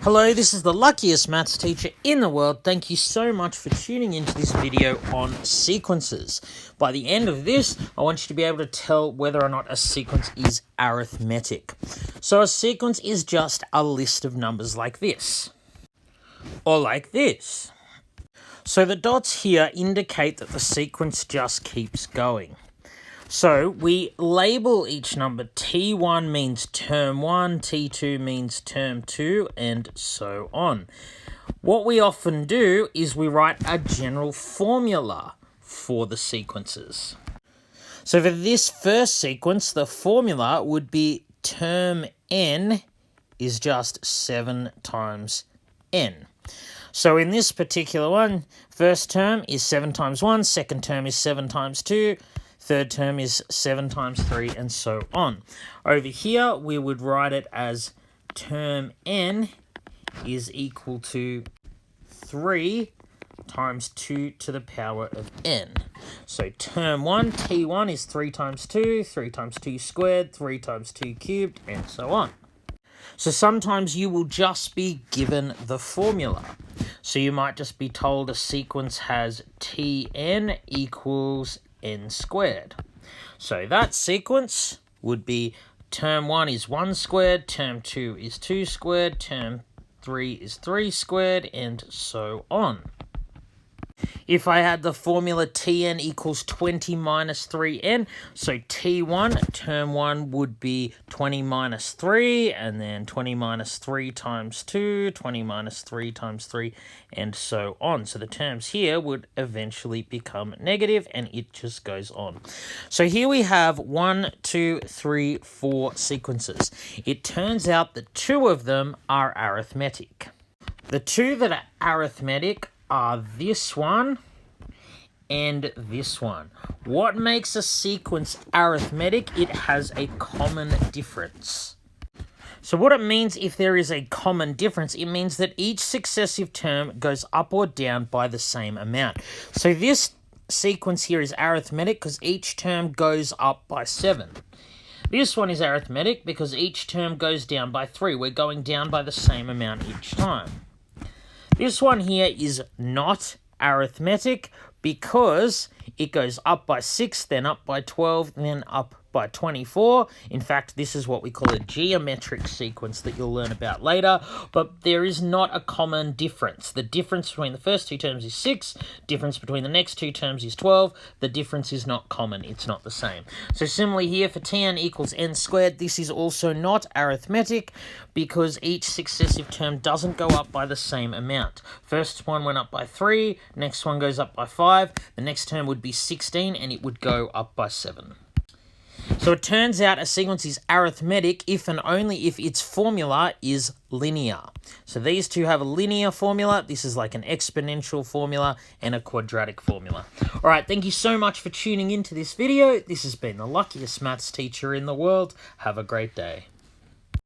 Hello, this is the luckiest maths teacher in the world. Thank you so much for tuning into this video on sequences. By the end of this, I want you to be able to tell whether or not a sequence is arithmetic. So a sequence is just a list of numbers like this, or like this. So the dots here indicate that the sequence just keeps going. So we label each number. T1 means term 1, T2 means term 2, and so on. What we often do is we write a general formula for the sequences. So for this first sequence, the formula would be term n is just 7 times n. So in this particular one, first term is 7 times 1, second term is 7 times 2, third term is 7 times 3, and so on. Over here, we would write it as term n is equal to 3 times 2 to the power of n. So term 1, T1, is 3 times 2, 3 times 2 squared, 3 times 2 cubed, and so on. So sometimes you will just be given the formula. So you might just be told a sequence has Tn equals n squared. So that sequence would be term 1 is 1 squared, term 2 is 2 squared, term 3 is 3 squared, and so on. If I had the formula Tn equals 20 minus 3n, so T1, term 1 would be 20 minus 3, and then 20 minus 3 times 2, 20 minus 3 times 3, and so on. So the terms here would eventually become negative, and it just goes on. So here we have 1, 2, 3, 4 sequences. It turns out that 2 of them are arithmetic. The 2 that are arithmetic are this one and this one. What makes a sequence arithmetic? It has a common difference. So what it means if there is a common difference, it means that each successive term goes up or down by the same amount. So this sequence here is arithmetic because each term goes up by 7. This one is arithmetic because each term goes down by 3. We're going down by the same amount each time. This one here is not arithmetic because it goes up by 6, then up by 12, then up by 24. In fact, this is what we call a geometric sequence that you'll learn about later, but there is not a common difference. The difference between the first 2 terms is 6, difference between the next 2 terms is 12, the difference is not common, it's not the same. So similarly here for Tn equals n squared, this is also not arithmetic because each successive term doesn't go up by the same amount. First one went up by 3, next one goes up by 5, the next term would be 16 and it would go up by 7. So it turns out a sequence is arithmetic if and only if its formula is linear. So these two have a linear formula. This is like an exponential formula and a quadratic formula. All right, thank you so much for tuning into this video. This has been the luckiest maths teacher in the world. Have a great day.